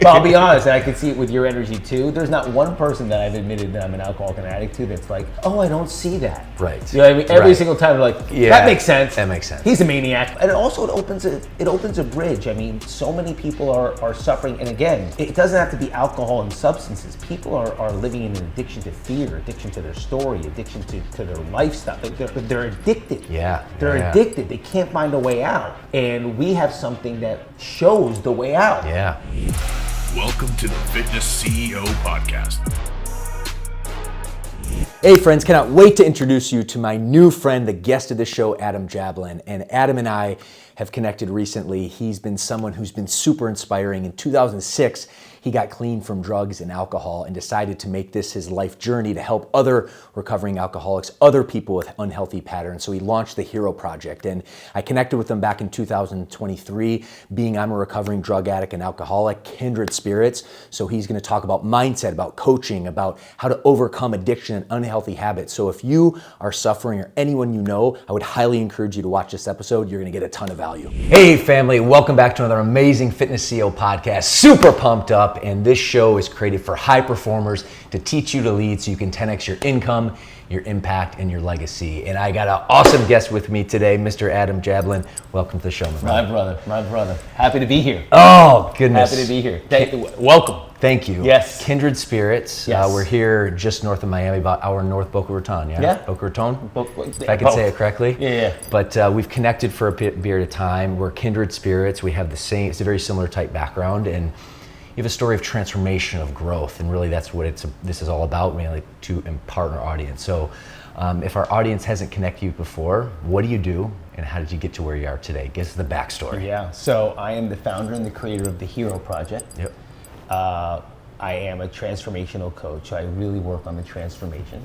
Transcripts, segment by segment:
But I'll be honest, and I can see it with your energy too. There's not one person that I've admitted that I'm an alcoholic and addict to that's like, oh, I don't see that. Right. You know what I mean? Every single time they're like, that makes sense. That makes sense. He's a maniac. And also it opens a bridge. I mean, so many people are suffering. And again, it doesn't have to be alcohol and substances. People are living in an addiction to fear, addiction to their story, addiction to their lifestyle. They're addicted. Yeah. They're addicted. They can't find a way out. And we have something that shows the way out. Yeah. Welcome to the Fitness CEO Podcast. Hey friends, cannot wait to introduce you to my new friend, the guest of the show, Adam Jablin. And Adam and I have connected recently. He's been someone who's been super inspiring. In 2006, he got clean from drugs and alcohol and decided to make this his life journey to help other recovering alcoholics, other people with unhealthy patterns. So he launched the Hero Project, and I connected with him back in 2023, being I'm a recovering drug addict and alcoholic, kindred spirits. So he's gonna talk about mindset, about coaching, about how to overcome addiction and unhealthy habits. So if you are suffering or anyone you know, I would highly encourage you to watch this episode. You're gonna get a ton of value. Hey family, welcome back to another amazing Fitness CEO podcast. Super pumped up. And this show is created for high performers to teach you to lead so you can 10x your income, your impact, and your legacy. And I got an awesome guest with me today, Mr. Adam Jablin. Welcome to the show, my brother. Happy to be here. Oh, goodness. Happy to be here. Welcome. Thank you. Yes. Kindred spirits. Yes. We're here just north of Miami, about hour north Boca Raton, yeah? Yeah. Boca Raton? If I can say it correctly. Yeah. But we've connected for a period of time. We're kindred spirits. We have the same, it's a very similar type background. And you have a story of transformation, of growth, and really that's what this is all about, mainly to impart our audience. So if our audience hasn't connected you before, what do you do and how did you get to where you are today? Give us the backstory. Yeah, so I am the founder and the creator of the Hero Project. Yep. I am a transformational coach. I really work on the transformation.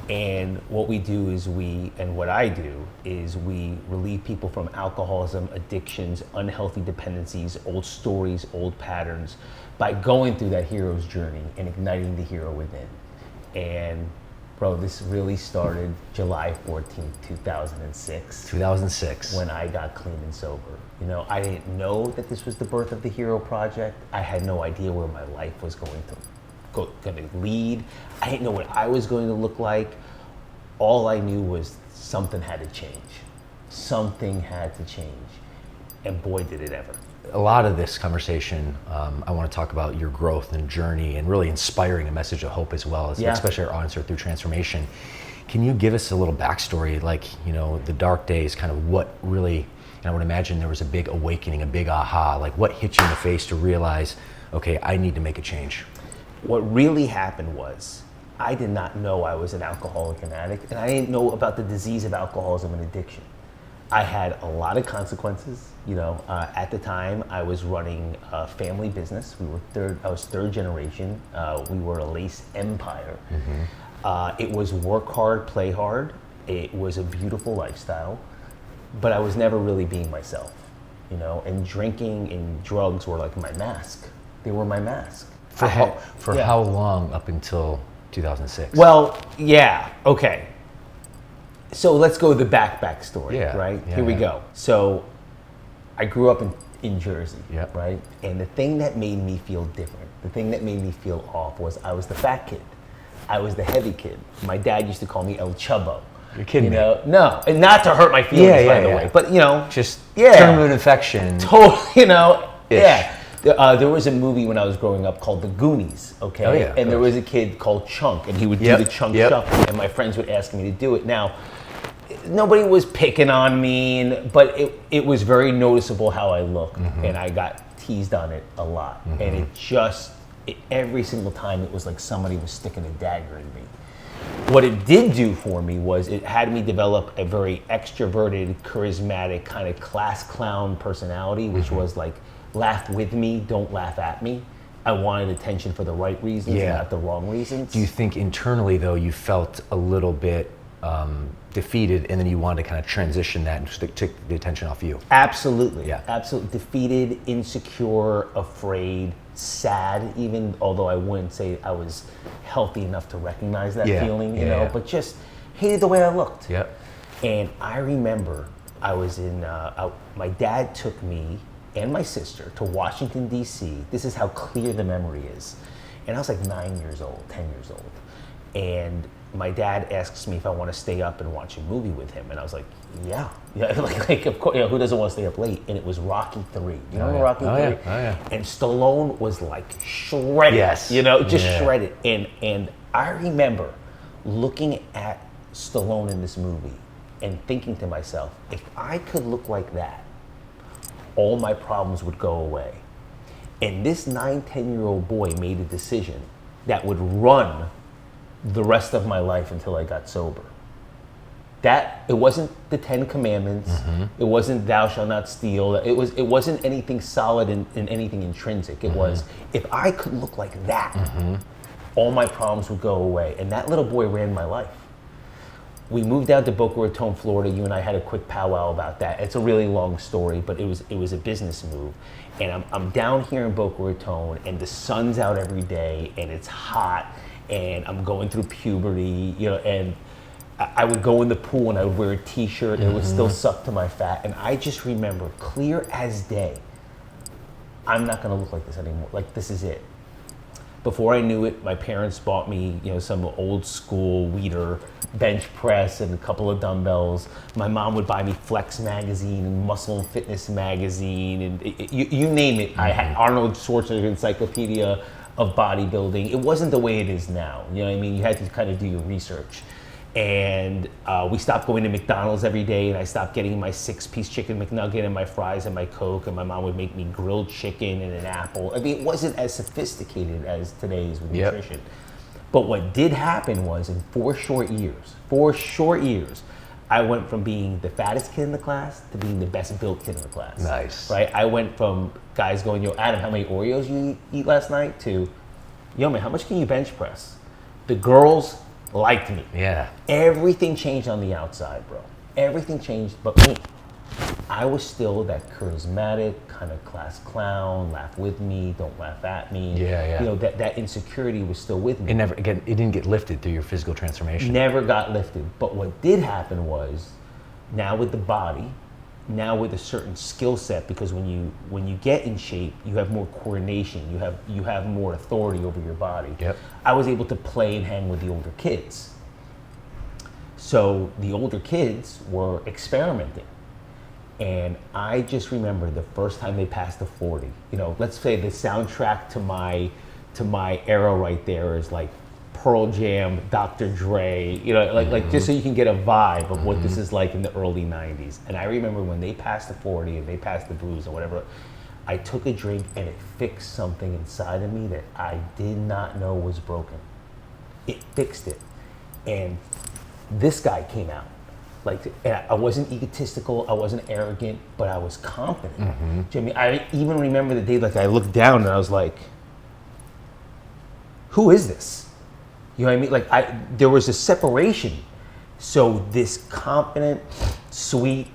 And what we do is what I do is we relieve people from alcoholism, addictions, unhealthy dependencies, old stories, old patterns, by going through that hero's journey and igniting the hero within. And bro, this really started July 14th, 2006. 2006. When I got clean and sober. You know, I didn't know that this was the birth of the Hero Project. I had no idea where my life was going to lead. I didn't know what I was going to look like. All I knew was something had to change. Something had to change. And boy, did it ever. A lot of this conversation, I want to talk about your growth and journey and really inspiring a message of hope as well, especially our audience through transformation. Can you give us a little backstory, like, you know, the dark days, kind of what really, and I would imagine there was a big awakening, a big aha, like what hit you in the face to realize, okay, I need to make a change? What really happened was, I did not know I was an alcoholic and addict, and I didn't know about the disease of alcoholism and addiction. I had a lot of consequences. You know, at the time, I was running a family business. I was third generation. We were a lace empire. Mm-hmm. It was work hard, play hard. It was a beautiful lifestyle, but I was never really being myself. You know, and drinking and drugs were like my mask. They were my mask. For how long up until 2006? Well, yeah, okay. So let's go to the backstory, right? Here we go. So I grew up in Jersey, right? And the thing that made me feel different, the thing that made me feel off was I was the fat kid. I was the heavy kid. My dad used to call me El Chubbo. You're kidding me. No, and not to hurt my feelings, by the way. But, you know. Just term of infection. Totally, you know. Ish. Yeah. There was a movie when I was growing up called The Goonies, okay? Oh, yeah, and there was a kid called Chunk, and he would do the Chunk shuffle, and my friends would ask me to do it. Now, nobody was picking on me, but it was very noticeable how I looked, and I got teased on it a lot. And every single time it was like somebody was sticking a dagger in me. What it did do for me was it had me develop a very extroverted, charismatic, kind of class clown personality, which was like, laugh with me, don't laugh at me. I wanted attention for the right reasons, not the wrong reasons. Do you think internally, though, you felt a little bit defeated, and then you wanted to kind of transition that and just take the attention off you? Absolutely. Yeah. Absolutely. Defeated, insecure, afraid, sad, even although I wouldn't say I was healthy enough to recognize that feeling, you know, but just hated the way I looked. Yep. And I remember I was in, my dad took me and my sister to Washington, D.C. This is how clear the memory is. And I was like 9 years old, 10 years old. And my dad asks me if I want to stay up and watch a movie with him. And I was like, yeah, like of course, who doesn't want to stay up late? And it was Rocky 3. You remember Rocky 3? And Stallone was like shredded, shredded. And I remember looking at Stallone in this movie and thinking to myself, if I could look like that, all my problems would go away. And this 9, 10-year-old boy made a decision that would run the rest of my life until I got sober. That, it wasn't the 10 Commandments, it wasn't thou shalt not steal, it wasn't anything solid in anything intrinsic. It was, if I could look like that, all my problems would go away. And that little boy ran my life. We moved down to Boca Raton, Florida. You and I had a quick powwow about that. It's a really long story, but it was a business move. And I'm down here in Boca Raton, and the sun's out every day, and it's hot, and I'm going through puberty, and I would go in the pool and I would wear a t-shirt and it would still suck to my fat. And I just remember clear as day, I'm not gonna look like this anymore. Like, this is it. Before I knew it, my parents bought me, some old school Weider bench press and a couple of dumbbells. My mom would buy me Flex magazine and Muscle and Fitness magazine, and you name it. I had Arnold Schwarzenegger Encyclopedia of Bodybuilding. It wasn't the way it is now. You know what I mean? You had to kind of do your research. And we stopped going to McDonald's every day, and I stopped getting my 6-piece chicken McNugget and my fries and my Coke, and my mom would make me grilled chicken and an apple. I mean, it wasn't as sophisticated as today's with nutrition. But what did happen was, in 4 short years, I went from being the fattest kid in the class to being the best built kid in the class. Nice. Right? I went from guys going, yo, Adam, how many Oreos you eat last night? To, yo, man, how much can you bench press? The girls liked me. Yeah. Everything changed on the outside, bro. Everything changed but me. I was still that charismatic kind of class clown, laugh with me, don't laugh at me. Yeah. That insecurity was still with me. It didn't get lifted through your physical transformation. Never got lifted. But what did happen was, now with the body, now with a certain skill set, because when you get in shape, you have more coordination, you have more authority over your body. Yep. I was able to play and hang with the older kids. So the older kids were experimenting. And I just remember the first time they passed the 40. Let's say the soundtrack to my era right there is like Pearl Jam, Dr. Dre, like just so you can get a vibe of what this is like in the early 90s. And I remember when they passed the 40 and they passed the booze or whatever, I took a drink and it fixed something inside of me that I did not know was broken. It fixed it. And this guy came out. I wasn't egotistical, I wasn't arrogant, but I was confident. Jimmy, I even remember the day, I looked down and I was like, who is this? You know what I mean? There was a separation. So this confident, sweet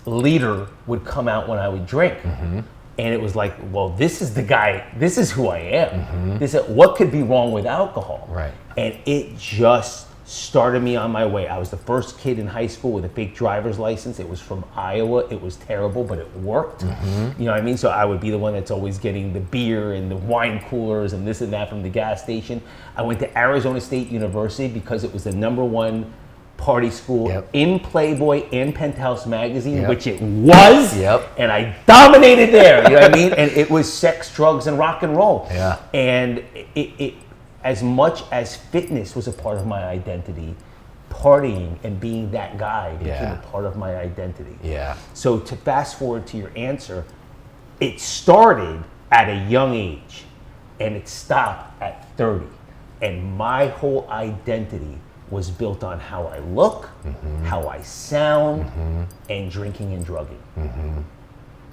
leader would come out when I would drink. And it was like, well, this is the guy, this is who I am. What could be wrong with alcohol? Right. And it just started me on my way. I was the first kid in high school with a fake driver's license. It was from Iowa. It was terrible, but it worked. You know what I mean? So I would be the one that's always getting the beer and the wine coolers and this and that from the gas station. I went to Arizona State University because it was the #1 party school in Playboy and Penthouse magazine, which it was. And I dominated there. You know what I mean? And it was sex, drugs, and rock and roll. And it as much as fitness was a part of my identity, partying and being that guy became a part of my identity. So to fast forward to your answer, it started at a young age and it stopped at 30. And my whole identity was built on how I look, how I sound, and drinking and drugging.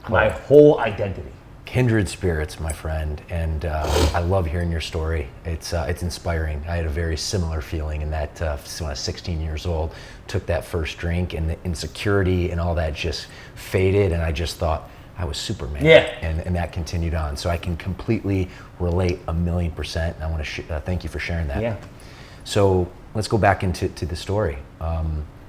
My whole identity. Kindred spirits, my friend, and I love hearing your story. It's inspiring. I had a very similar feeling in that when I was 16 years old, took that first drink, and the insecurity and all that just faded, and I just thought I was Superman. And that continued on. So I can completely relate 1,000,000%, and I want to thank you for sharing that. So let's go back into the story.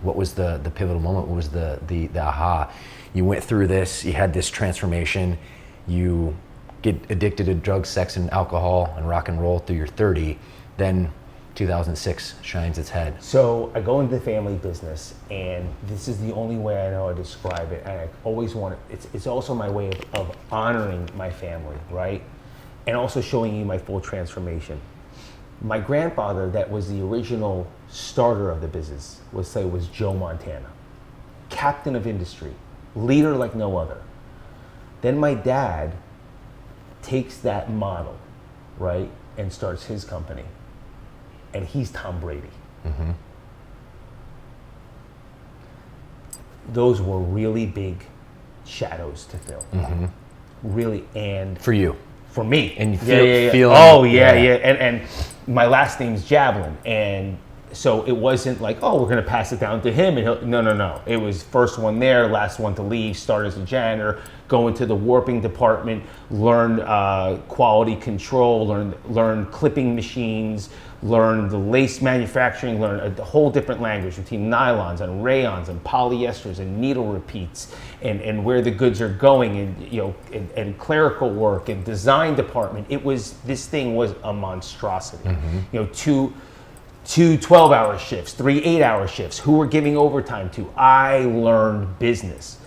What was the pivotal moment? What was the aha? You went through this, you had this transformation, you get addicted to drugs, sex, and alcohol and rock and roll through your 30, then 2006 shines its head. So I go into the family business, and this is the only way I know how to describe it, and I always want it. It's also my way of honoring my family, right? And also showing you my full transformation. My grandfather, that was the original starter of the business, was Joe Montana. Captain of industry, leader like no other. Then my dad takes that model, right, and starts his company. And he's Tom Brady. Mm-hmm. Those were really big shadows to fill. Mm-hmm. Really, and for you. For me. And you feel oh, yeah. And my last name's Jablin. And so it wasn't like, oh, we're going to pass it down to him. And no. It was first one there, last one to leave, start as a janitor, go into the warping department, learn quality control, learn clipping machines, learn the lace manufacturing, learn a whole different language between nylons and rayons and polyesters and needle repeats and where the goods are going and clerical work and design department. This thing was a monstrosity. Mm-hmm. Two 12-hour shifts, 3 8-hour shifts, who we're giving overtime to. I learned business,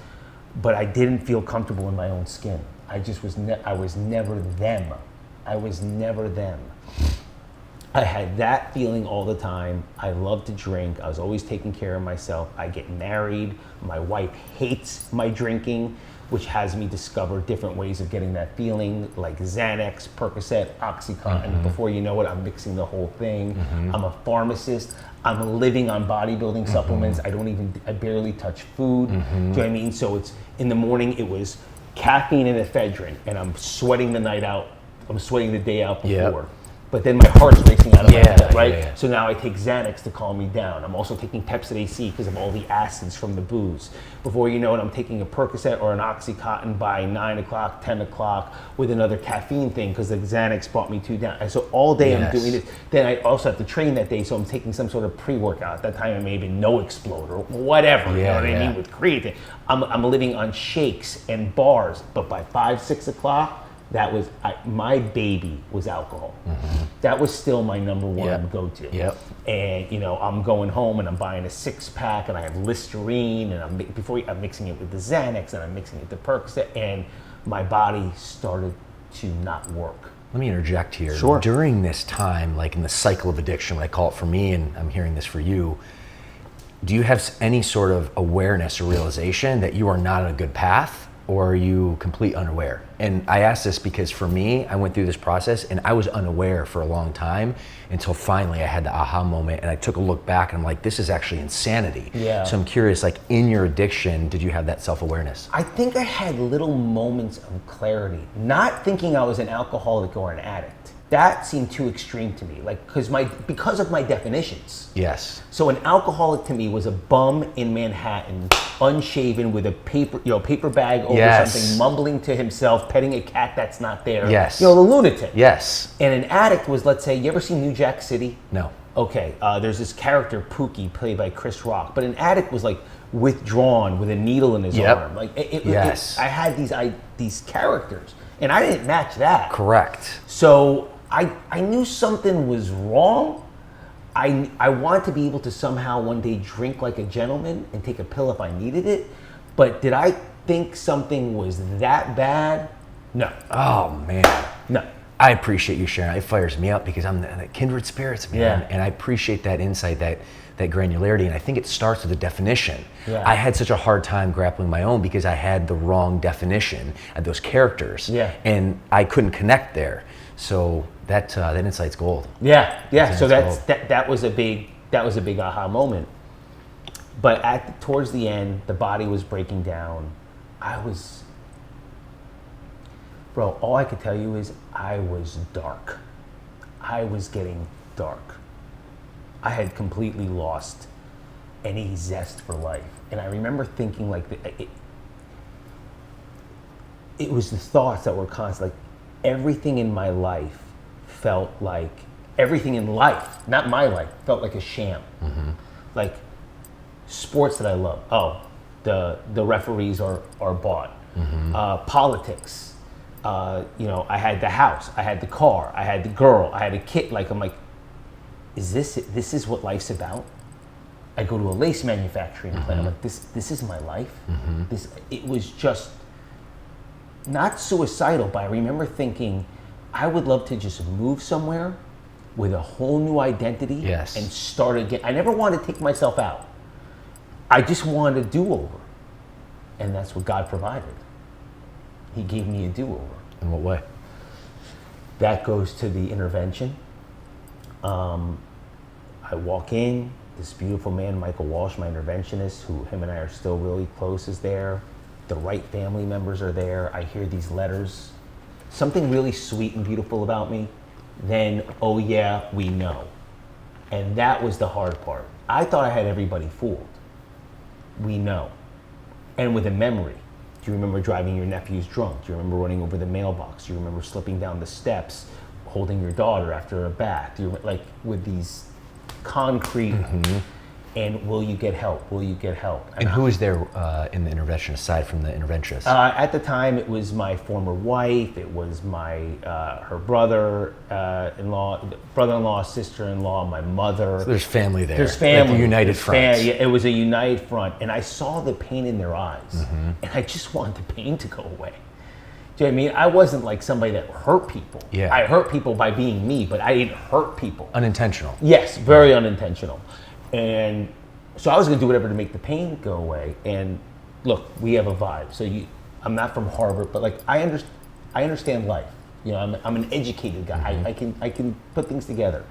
but I didn't feel comfortable in my own skin. I was never them. I was never them. I had that feeling all the time. I loved to drink. I was always taking care of myself. I get married. My wife hates my drinking, which has me discover different ways of getting that feeling, like Xanax, Percocet, Oxycontin. Mm-hmm. Before you know it, I'm mixing the whole thing. Mm-hmm. I'm a pharmacist. I'm living on bodybuilding mm-hmm. supplements. I barely touch food. Mm-hmm. Do you know what I mean? So it's in the morning, it was caffeine and ephedrine, and I'm sweating the night out. I'm sweating the day out before. Yep. But then my heart's racing out of my head, right? Yeah. So now I take Xanax to calm me down. I'm also taking Pepsid AC because of all the acids from the booze. Before you know it, I'm taking a Percocet or an Oxycontin by 9 o'clock, 10 o'clock with another caffeine thing because the Xanax brought me too down. And so all day I'm doing this. Then I also have to train that day, so I'm taking some sort of pre-workout. At that time it may have been No Explode or whatever, you know what I mean, with creatine. I'm living on shakes and bars, but by 5, 6 o'clock, my baby was alcohol. Mm-hmm. That was still my number one go-to. Yep. And I'm going home and I'm buying a 6-pack and I have Listerine and I'm mixing it with the Xanax and I'm mixing it with the Percocet, and my body started to not work. Let me interject here. Sure. During this time, like in the cycle of addiction, what I call it for me, and I'm hearing this for you, do you have any sort of awareness or realization that you are not on a good path? Or are you completely unaware? And I ask this because for me, I went through this process and I was unaware for a long time until finally I had the aha moment and I took a look back and I'm like, this is actually insanity. Yeah. So I'm curious, like in your addiction, did you have that self-awareness? I think I had little moments of clarity, not thinking I was an alcoholic or an addict. That seemed too extreme to me, because of my definitions. Yes. So an alcoholic to me was a bum in Manhattan, unshaven, with a paper bag over something, mumbling to himself, petting a cat that's not there. Yes. The lunatic. Yes. And an addict was, let's say, you ever seen New Jack City? No. Okay. There's this character Pookie played by Chris Rock, but an addict was like withdrawn with a needle in his arm. I had these characters, and I didn't match that. Correct. So I knew something was wrong. I wanted to be able to somehow one day drink like a gentleman and take a pill if I needed it. But did I think something was that bad? No. Oh, man. No. I appreciate you sharing. It fires me up because I'm the kindred spirits, man. Yeah. And I appreciate that insight, that granularity. And I think it starts with a definition. Yeah. I had such a hard time grappling my own because I had the wrong definition of those characters. Yeah. And I couldn't connect there. So that insight's gold. Yeah. So that was a big aha moment. But towards the end, the body was breaking down. All I could tell you is I was dark. I was getting dark. I had completely lost any zest for life. And I remember thinking it was the thoughts that were constant. Like everything in my life felt like, everything in life, not my life, felt like a sham. Mm-hmm. Like Sports that I love. Oh, the referees are bought. Politics. I had the house, I had the car, I had the girl, I had a kid. Like, I'm like, is this what life's about? I go to a lace manufacturing plant. I'm like, this is my life. It was just not suicidal, but I remember thinking, I would love to just move somewhere with a whole new identity and start again. I never wanted to take myself out. I just wanted a do-over. And that's what God provided. He gave me a do-over. In what way? That goes to the intervention. I walk in, this beautiful man, Michael Walsh, my interventionist, who him and I are still really close, is there. The right family members are there. I hear these letters. Something really sweet and beautiful about me. Then, oh yeah, we know. And that was the hard part. I thought I had everybody fooled. We know. And with a memory. Do you remember driving your nephews drunk? Do you remember running over the mailbox? Do you remember slipping down the steps, holding your daughter after a bath? Do you, like, with these concrete, and will you get help? Will you get help? And who was there in the intervention aside from the interventionist? At the time, it was my former wife. It was my her brother-in-law, sister-in-law, my mother. So there's family there. There's family. Like a united front. Yeah, it was a united front, and I saw the pain in their eyes, and I just wanted the pain to go away. Do you know what I mean? I wasn't like somebody that hurt people. Yeah. I hurt people by being me, but I didn't hurt people. Unintentional. Yes, very unintentional. And so I was going to do whatever to make the pain go away. And look, we have a vibe. So I'm not from Harvard, but like I understand life. You know, I'm an educated guy. I can put things together.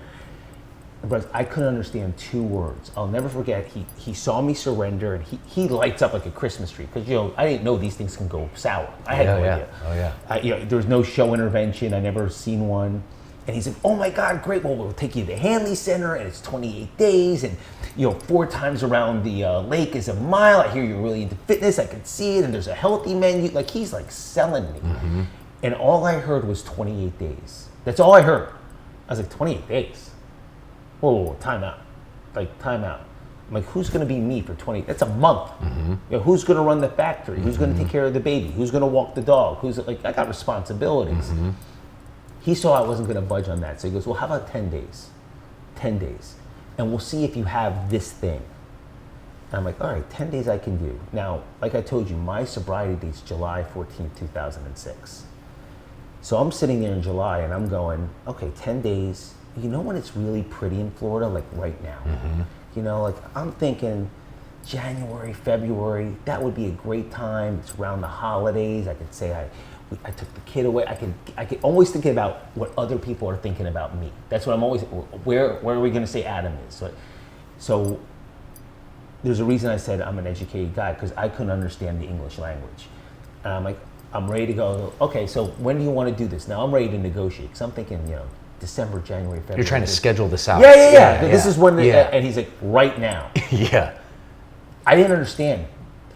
But I couldn't understand two words. I'll never forget. He saw me surrender, and he lights up like a Christmas tree, because I didn't know these things can go sour. I had no idea. Oh yeah. There was no show intervention. I never seen one. And he said, "Oh my God, great! Well, we'll take you to the Hanley Center, and it's 28 days, and 4 times around the lake is a mile. I hear you're really into fitness. I can see it, and there's a healthy menu." Like, he's like selling me, and all I heard was 28 days. That's all I heard. I was like, 28 days. Whoa, time out. Like, time out. I'm like, who's going to be me for 20? That's a month. Who's going to run the factory? Who's going to take care of the baby? Who's going to walk the dog? Who's like, I got responsibilities. He saw I wasn't going to budge on that. So he goes, well, how about 10 days? 10 days. And we'll see if you have this thing. And I'm like, all right, 10 days I can do. Now, like I told you, my sobriety date's July 14, 2006. So I'm sitting there in July and I'm going, okay, 10 days. You know when it's really pretty in Florida? Like right now. Like I'm thinking January, February, that would be a great time. It's around the holidays. I could say I took the kid away. I could always thinking about what other people are thinking about me. That's what I'm always, where are we gonna say Adam is? So there's a reason I said I'm an educated guy, because I couldn't understand the English language. And I'm like, I'm ready to go. Okay, so when do you want to do this? Now I'm ready to negotiate, because I'm thinking, December, January, February. You're trying to schedule this out. Yeah. This is when, and he's like, right now. Yeah. I didn't understand.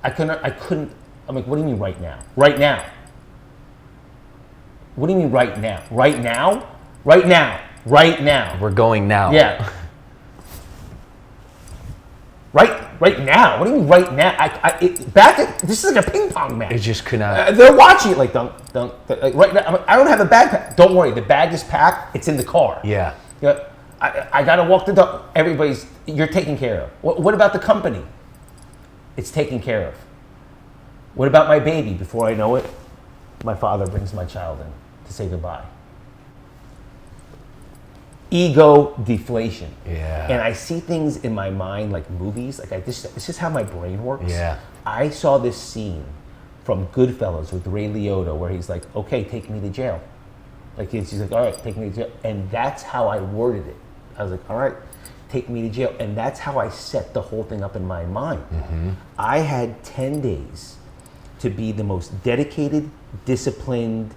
I couldn't, I'm like, what do you mean right now? Right now. What do you mean right now? Right now? Right now. Right now. We're going now. Yeah. Right now? What do you mean right now? This is like a ping pong match. It just could not. They're watching it like, don't, like right now. I don't have a bag pack. Don't worry, the bag is packed. It's in the car. Yeah. I gotta walk the dog. You're taken care of. What about the company? It's taken care of. What about my baby? Before I know it, my father brings my child in to say goodbye. Ego deflation. Yeah. And I see things in my mind like movies. Like this is how my brain works. Yeah. I saw this scene from Goodfellas with Ray Liotta where he's like, okay, take me to jail. Like he's like, all right, take me to jail. And that's how I worded it. I was like, all right, take me to jail. And that's how I set the whole thing up in my mind. I had 10 days to be the most dedicated, disciplined,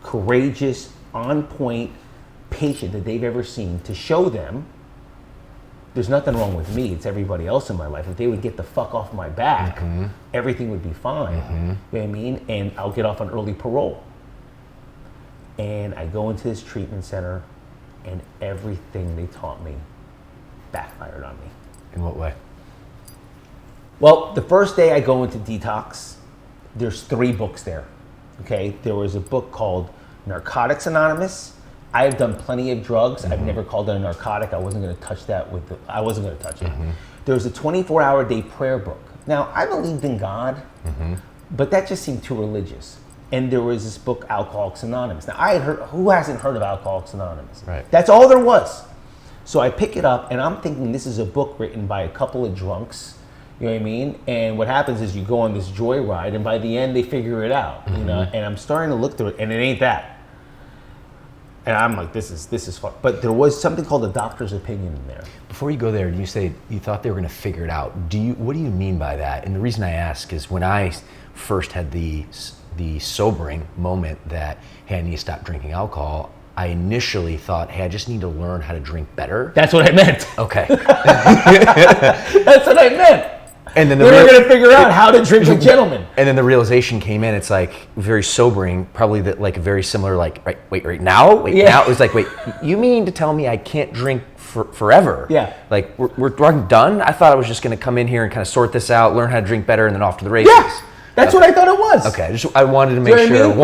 courageous, on point patient that they've ever seen, to show them there's nothing wrong with me, it's everybody else in my life. If they would get the fuck off my back, everything would be fine. You know what I mean? And I'll get off on early parole. And I go into this treatment center, and everything they taught me backfired on me. In what way? Well, the first day I go into detox, there's 3 books there. Okay, there was a book called Narcotics Anonymous. I have done plenty of drugs. I've never called it a narcotic. I wasn't going to touch that I wasn't going to touch it. There was a 24-hour day prayer book. Now, I believed in God, but that just seemed too religious. And there was this book, Alcoholics Anonymous. Now, I had heard, who hasn't heard of Alcoholics Anonymous? Right. That's all there was. So I pick it up, and I'm thinking this is a book written by a couple of drunks. You know what I mean? And what happens is you go on this joyride, and by the end they figure it out. You know, and I'm starting to look through it, and it ain't that. And I'm like, this is fun. But there was something called a doctor's opinion in there. Before you go there, you say you thought they were going to figure it out. What do you mean by that? And the reason I ask is when I first had the sobering moment that, hey, I need to stop drinking alcohol, I initially thought, hey, I just need to learn how to drink better. That's what I meant. Okay. That's what I meant. And then they were going to figure out how to drink a gentleman. And then the realization came in. It's like very sobering, probably like a very similar, like, right now? Now? It was like, wait, you mean to tell me I can't drink forever? Yeah. Like, we're done? I thought I was just going to come in here and kind of sort this out, learn how to drink better, and then off to the races. Yeah. That's what I thought it was. Okay, I wanted to make sure. I mean?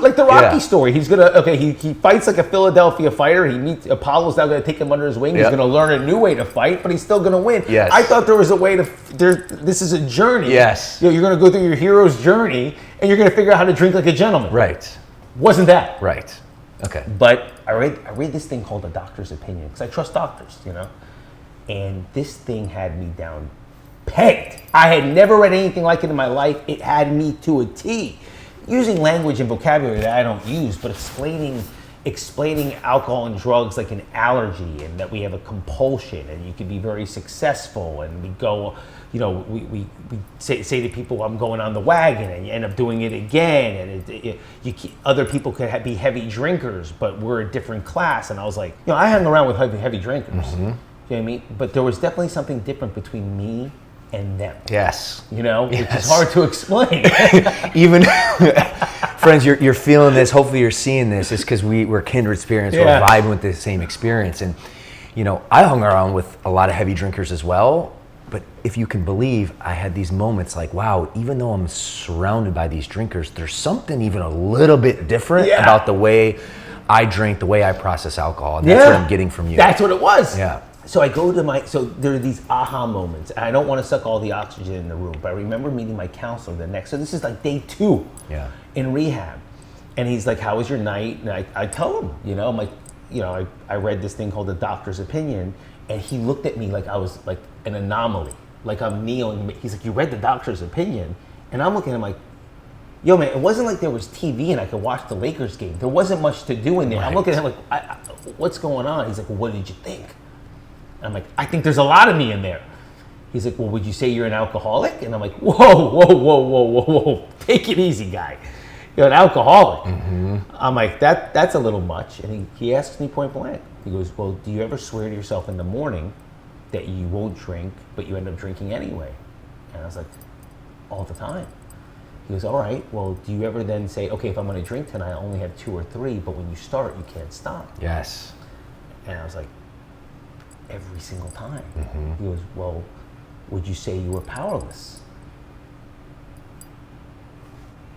Like the Rocky story. He's gonna he fights like a Philadelphia fighter. He meets Apollo's now gonna take him under his wing. He's gonna learn a new way to fight, but he's still gonna win. Yes. I thought there was a way to. This is a journey. Yes. You're gonna go through your hero's journey, and you're gonna figure out how to drink like a gentleman. Right. Wasn't that right? Okay. But I read this thing called A Doctor's Opinion because I trust doctors, you know, and this thing had me down. Pegged. I had never read anything like it in my life. It had me to a T. Using language and vocabulary that I don't use, but explaining alcohol and drugs like an allergy and that we have a compulsion and you can be very successful and we go, you know, we say to people, I'm going on the wagon and you end up doing it again and other people could be heavy drinkers, but we're a different class. And I was like, you know, I hung around with heavy drinkers. You know what I mean? But there was definitely something different between me and them. Yes. You know, which is hard to explain. Even friends, you're feeling this. Hopefully, you're seeing this. It's because we're kindred spirits. We're vibing with the same experience. And you know, I hung around with a lot of heavy drinkers as well. But if you can believe, I had these moments like, wow, even though I'm surrounded by these drinkers, there's something even a little bit different about the way I drink, the way I process alcohol. And that's what I'm getting from you. That's what it was. Yeah. So I go to so there are these aha moments. And I don't want to suck all the oxygen in the room, but I remember meeting my counselor so this is like day 2 in rehab. And he's like, how was your night? And I tell him, you know, I'm like, you know, I read this thing called A Doctor's Opinion. And he looked at me like I was like an anomaly, like I'm kneeling. He's like, you read the doctor's opinion? And I'm looking at him like, yo, man, it wasn't like there was TV and I could watch the Lakers game. There wasn't much to do in there. Right. I'm looking at him like, what's going on? He's like, well, what did you think? I'm like, I think there's a lot of me in there. He's like, well, would you say you're an alcoholic? And I'm like, whoa. Take it easy, guy. You're an alcoholic. I'm like, that's a little much. And he asks me point blank. He goes, well, do you ever swear to yourself in the morning that you won't drink, but you end up drinking anyway? And I was like, all the time. He goes, all right, well, do you ever then say, okay, if I'm going to drink tonight, I only have 2 or 3, but when you start, you can't stop? Yes. And I was like, every single time. He goes, well, would you say you were powerless?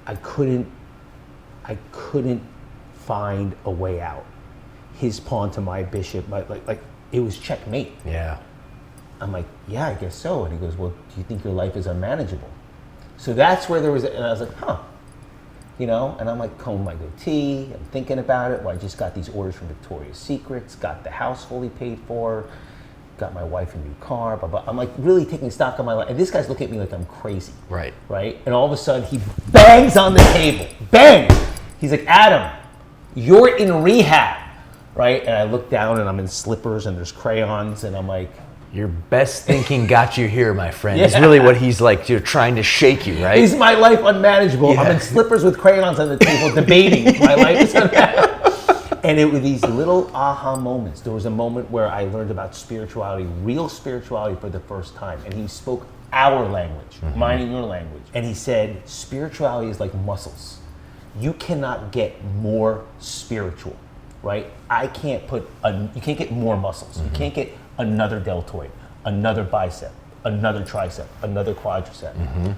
I couldn't find a way out. His pawn to my bishop, like it was checkmate. Yeah. I'm like, yeah, I guess so. And he goes, well, do you think your life is unmanageable? So that's where there was, and I was like, huh. You know, and I'm like, comb my goatee, I'm thinking about it. Well, I just got these orders from Victoria's Secrets, got the house fully paid for, got my wife a new car, blah, blah. I'm like really taking stock of my life. And this guy's looking at me like I'm crazy. Right. And all of a sudden he bangs on the table. Bang! He's like, Adam, you're in rehab. Right? And I look down and I'm in slippers and there's crayons and I'm like, your best thinking got you here, my friend. It's really what he's like, you're trying to shake you, right? Is my life unmanageable? I'm in slippers with crayons on the table debating my life is unmanageable. And it was these little aha moments. There was a moment where I learned about spirituality, real spirituality for the first time. And he spoke our language, mine and your language. And he said, spirituality is like muscles. You cannot get more spiritual, right? You can't get more muscles. You can't get another deltoid, another bicep, another tricep, another quadricep.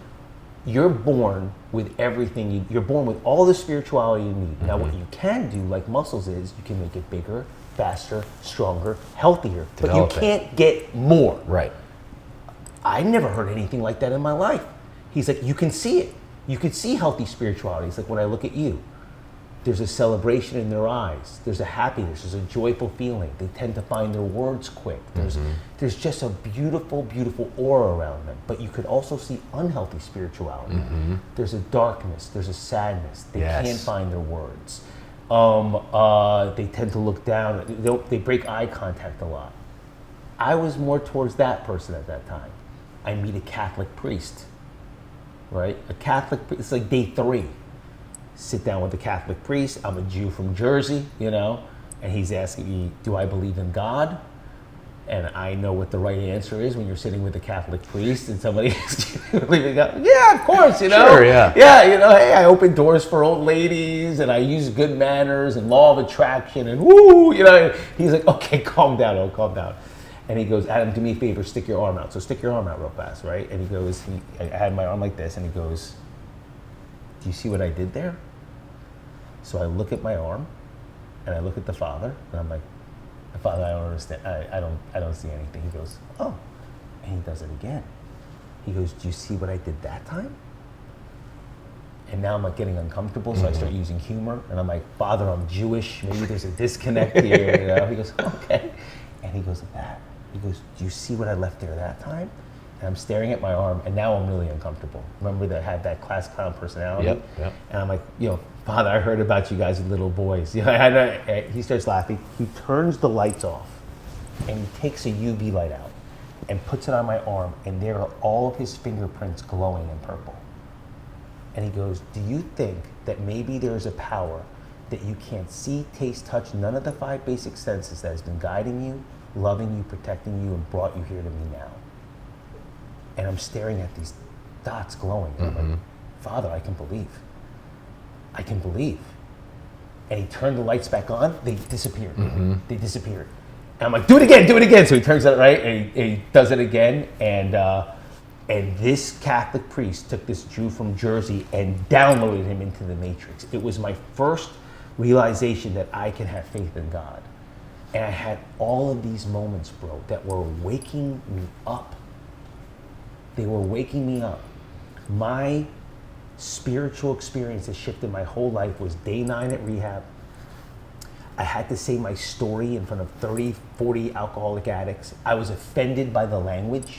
You're born with everything. You're born with all the spirituality you need. Now, what you can do, like muscles, is you can make it bigger, faster, stronger, healthier. Develop but you can't get more. Right. I never heard anything like that in my life. He's like, you can see it. You can see healthy spirituality. It's like when I look at you, there's a celebration in their eyes. There's a happiness. There's a joyful feeling. They tend to find their words quick. There's just a beautiful, beautiful aura around them. But you could also see unhealthy spirituality. There's a darkness. There's a sadness. They can't find their words. They tend to look down. They break eye contact a lot. I was more towards that person at that time. I meet a Catholic priest, right? A Catholic priest, it's like day 3. Sit down with the Catholic priest. I'm a Jew from Jersey, you know, and he's asking me, do I believe in God? And I know what the right answer is when you're sitting with a Catholic priest and somebody asks you, do you believe in God? Yeah, of course, you know. Sure, yeah. Yeah, you know, hey, I open doors for old ladies and I use good manners and law of attraction and woo, you know. He's like, okay, calm down, calm down. And he goes, Adam, do me a favor, stick your arm out. So stick your arm out real fast, right? And he goes, I had my arm like this, and he goes, do you see what I did there? So I look at my arm, and I look at the Father, and I'm like, Father, I don't understand. I don't see anything. He goes, oh, and he does it again. He goes, do you see what I did that time? And now I'm like getting uncomfortable, so I start using humor, and I'm like, Father, I'm Jewish. Maybe there's a disconnect here. You know? He goes, okay. And he goes, that. He goes, do you see what I left there that time? And I'm staring at my arm, and now I'm really uncomfortable. Remember that I had that class clown personality? Yep. And I'm like, Father, I heard about you guys with little boys. And he starts laughing. He turns the lights off, and he takes a UV light out and puts it on my arm, and there are all of his fingerprints glowing in purple. And he goes, do you think that maybe there's a power that you can't see, taste, touch, none of the 5 basic senses that has been guiding you, loving you, protecting you, and brought you here to me now? And I'm staring at these dots glowing. And I'm like, Father, I can believe. I can believe. And he turned the lights back on. They disappeared. They disappeared. And I'm like, do it again. So he turns it right, and he does it again. And this Catholic priest took this Jew from Jersey and downloaded him into the Matrix. It was my first realization that I can have faith in God. And I had all of these moments, bro, that were waking me up. They were waking me up. My spiritual experience that shifted my whole life was day 9 at rehab. I had to say my story in front of 30, 40 alcoholic addicts. I was offended by the language.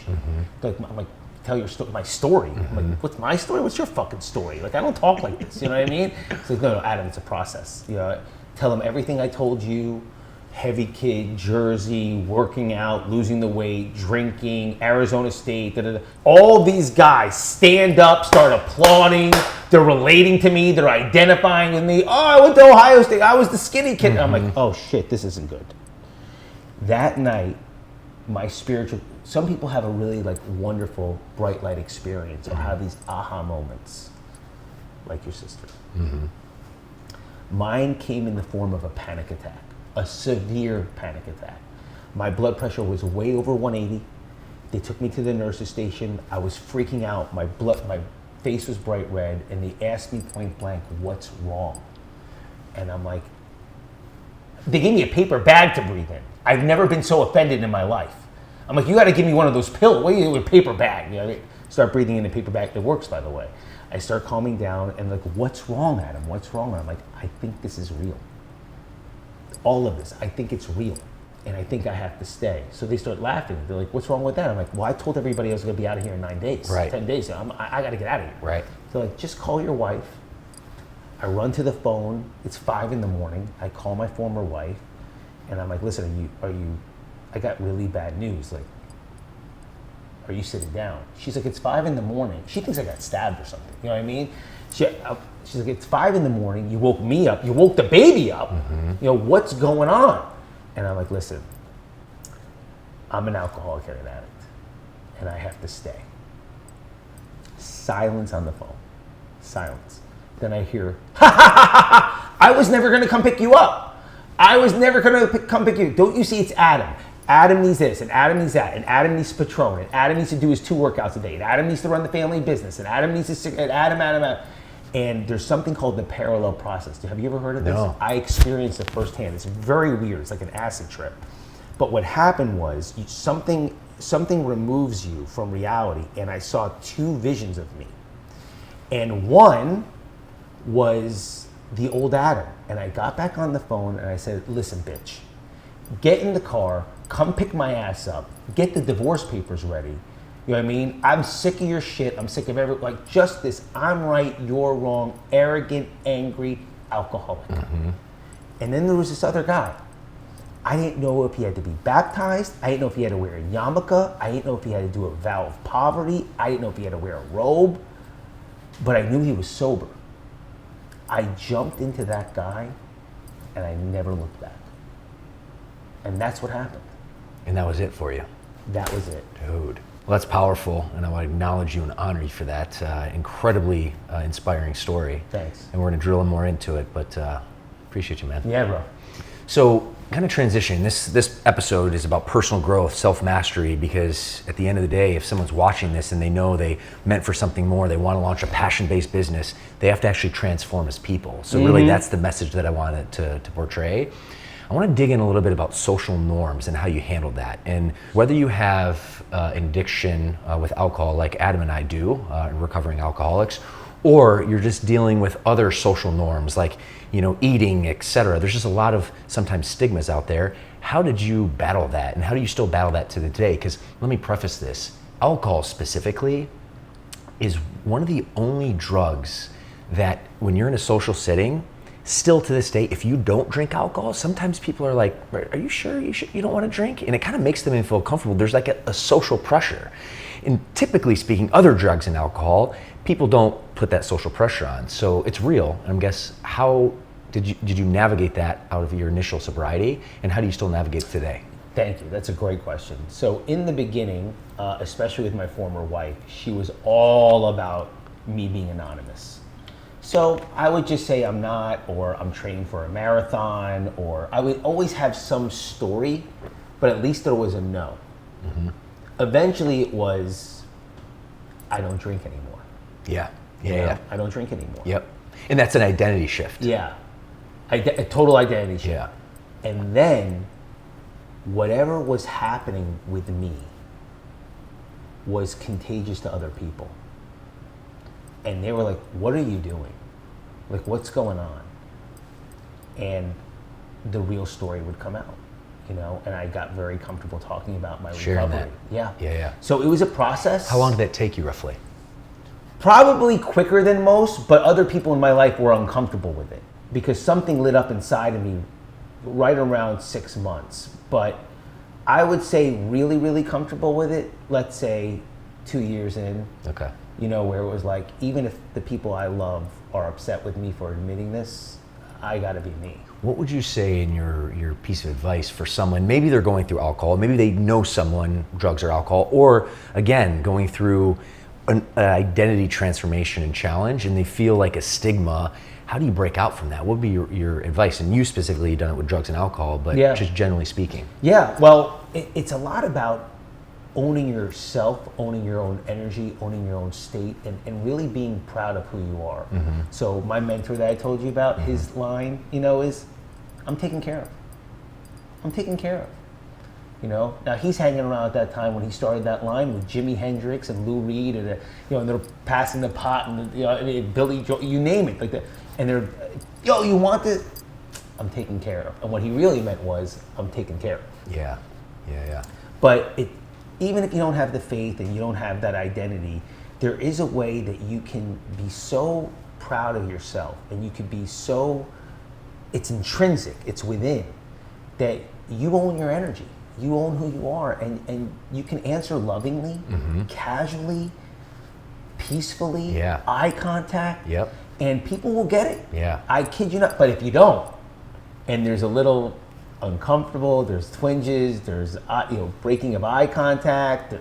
I'm like, tell your story, my story. I'm like, what's my story? What's your fucking story? Like, I don't talk like this, you know what I mean? It's like, no, Adam, it's a process. You know, tell them everything I told you. Heavy kid, Jersey, working out, losing the weight, drinking, Arizona State, all these guys stand up, start applauding. They're relating to me. They're identifying with me. Oh, I went to Ohio State. I was the skinny kid. I'm like, oh shit, this isn't good. That night, my spiritual, some people have a really like wonderful bright light experience or have these aha moments, like your sister. Mine came in the form of a panic attack. A severe panic attack. My blood pressure was way over 180. They took me to the nurse's station. I was freaking out. My face was bright red, and they asked me point blank, what's wrong? And I'm like, they gave me a paper bag to breathe in. I've never been so offended in my life. I'm like, you got to give me one of those pills. What are you doing with a paper bag? You know, start breathing in a paper bag. It works, by the way. I start calming down, and like, what's wrong, Adam? What's wrong? And I'm like, I think this is real. All of this, I think it's real, and I think I have to stay. So they start laughing. They're like, what's wrong with that? I'm like, well, I told everybody I was going to be out of here in 9 days, 10 days. I got to get out of here. Right. They're like, just call your wife. I run to the phone. It's 5 a.m. I call my former wife, and I'm like, listen, I got really bad news. Like, are you sitting down? She's like, it's 5 a.m. She thinks I got stabbed or something. You know what I mean? She's like, it's 5 a.m. You woke me up. You woke the baby up. You know, what's going on? And I'm like, listen, I'm an alcoholic and an addict, and I have to stay. Silence on the phone. Silence. Then I hear, ha ha ha ha! I was never going to come pick you up. I was never going to come pick you. Don't you see it's Adam? Adam needs this, and Adam needs that, and Adam needs Patron, and Adam needs to do his 2 workouts a day, and Adam needs to run the family business, and Adam needs to, and Adam. And there's something called the parallel process. Have you ever heard of this? No. I experienced it firsthand. It's very weird. It's like an acid trip. But what happened was something removes you from reality, and I saw 2 visions of me. And one was the old Adam. And I got back on the phone and I said, listen, bitch, get in the car, come pick my ass up, get the divorce papers ready. You know what I mean? I'm sick of your shit. I'm sick of like just this, I'm right, you're wrong, arrogant, angry alcoholic. And then there was this other guy. I didn't know if he had to be baptized. I didn't know if he had to wear a yarmulke. I didn't know if he had to do a vow of poverty. I didn't know if he had to wear a robe. But I knew he was sober. I jumped into that guy and I never looked back. And that's what happened. And that was it for you. That was it. Dude. Well, that's powerful, and I want to acknowledge you and honor you for that incredibly inspiring story. Thanks. And we're going to drill more into it, but appreciate you, man. Yeah, bro. So, kind of transition. This episode is about personal growth, self-mastery, because at the end of the day, if someone's watching this and they know they meant for something more, they want to launch a passion-based business, they have to actually transform as people. So really, that's the message that I wanted to portray. I want to dig in a little bit about social norms and how you handled that. And whether you have an addiction with alcohol like Adam and I do, recovering alcoholics, or you're just dealing with other social norms like, eating, etc. There's just a lot of sometimes stigmas out there. How did you battle that? And how do you still battle that to the day? Because let me preface this. Alcohol specifically is one of the only drugs that when you're in a social setting, still to this day, if you don't drink alcohol, sometimes people are like, are you sure you don't want to drink? And it kind of makes them feel comfortable. There's like a social pressure. And typically speaking, other drugs and alcohol, people don't put that social pressure on. So it's real. And I guess, how did you navigate that out of your initial sobriety? And how do you still navigate today? Thank you. That's a great question. So in the beginning, especially with my former wife, she was all about me being anonymous. So I would just say I'm not, or I'm training for a marathon, or I would always have some story, but at least there was a no. Eventually it was, I don't drink anymore. Yeah. I don't drink anymore. Yep. And that's an identity shift. Yeah. A total identity shift. Yeah. And then whatever was happening with me was contagious to other people. And they were like, what are you doing? Like, what's going on? And the real story would come out, and I got very comfortable talking about my Sharing recovery. that. Yeah. So it was a process. How long did that take you roughly? Probably quicker than most, but other people in my life were uncomfortable with it because something lit up inside of me right around 6 months. But I would say really, really comfortable with it, let's say 2 years in. Okay. Where it was like, even if the people I love are upset with me for admitting this, I gotta be me. What would you say in your piece of advice for someone, maybe they're going through alcohol, maybe they know someone, drugs or alcohol, or again, going through an identity transformation and challenge and they feel like a stigma? How do you break out from that? What would be your advice? And you specifically, you've done it with drugs and alcohol, but just generally speaking. Yeah, well, it's a lot about owning yourself, owning your own energy, owning your own state, and really being proud of who you are. So my mentor that I told you about, his line, is, I'm taken care of. I'm taken care of. Now he's hanging around at that time when he started that line with Jimi Hendrix and Lou Reed, and and they're passing the pot, and Billy Joel, you name it, like that, and they're, yo, you want this? I'm taken care of. And what he really meant was, I'm taken care of. Yeah. But even if you don't have the faith and you don't have that identity, there is a way that you can be so proud of yourself and you can be so, it's intrinsic, it's within, that you own your energy. You own who you are, and you can answer lovingly, casually, peacefully, eye contact, and people will get it. Yeah. I kid you not. But if you don't, and there's a little uncomfortable, there's twinges, there's breaking of eye contact,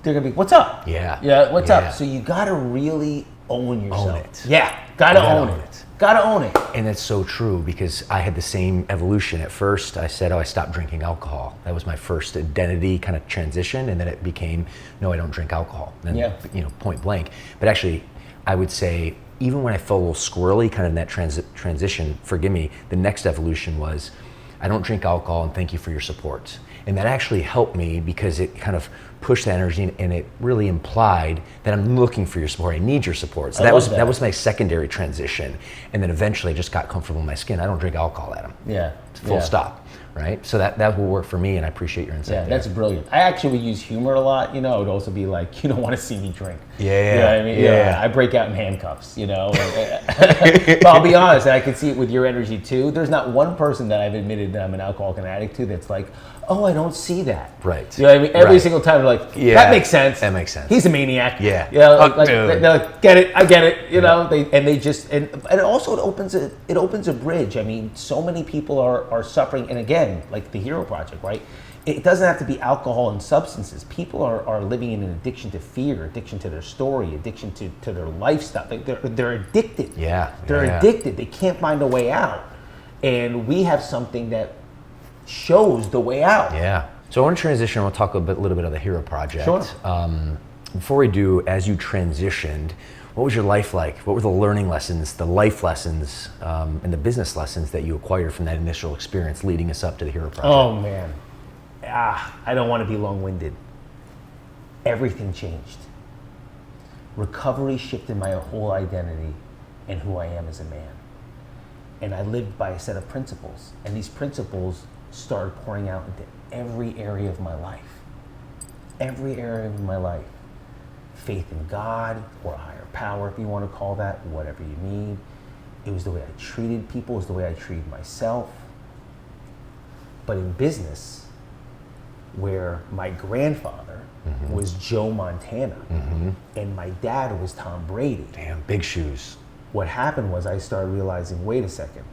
they're gonna be, what's up? Yeah. What's up? So you gotta really own yourself. Own it. Yeah, gotta own it. Gotta own it. And that's so true, because I had the same evolution. At first, I said, I stopped drinking alcohol. That was my first identity kind of transition, and then it became, no, I don't drink alcohol. And, point blank. But actually, I would say, even when I felt a little squirrely kind of in that transition, forgive me, the next evolution was, I don't drink alcohol and thank you for your support. And that actually helped me, because it kind of pushed that energy, and it really implied that I'm looking for your support. I need your support. So that was my secondary transition. And then eventually I just got comfortable in my skin. I don't drink alcohol, Adam. Yeah. Full stop. Right? So that will work for me, and I appreciate your insight. Yeah, that's brilliant. I actually would use humor a lot. It would also be like, you don't want to see me drink. Yeah. You know what I mean? Yeah. I break out in handcuffs, But I'll be honest, and I can see it with your energy too. There's not one person that I've admitted that I'm an alcoholic and addict to that's like, oh, I don't see that. Right. You know what I mean? Every single time they're like, that makes sense. That makes sense. He's a maniac. Yeah. They're like, get it, I get it. And also it opens a bridge. I mean, so many people are suffering, and again, like the Hero Project, right? It doesn't have to be alcohol and substances. People are living in an addiction to fear, addiction to their story, addiction to their lifestyle. They're addicted. Yeah. They're addicted. They can't find a way out. And we have something that shows the way out. Yeah. So I want to transition. We'll talk a little bit of the Hero Project. Sure. Before we do, as you transitioned, what was your life like? What were the learning lessons, the life lessons, and the business lessons that you acquired from that initial experience leading us up to the Hero Project? Oh man, I don't want to be long-winded. Everything changed. Recovery shifted my whole identity and who I am as a man. And I lived by a set of principles, and these principles started pouring out into every area of my life. Every area of my life. Faith in God, or a higher power, if you want to call that, whatever you need. It was the way I treated people, it was the way I treated myself. But in business, where my grandfather was Joe Montana, and my dad was Tom Brady. Damn, big shoes. What happened was I started realizing, wait a second.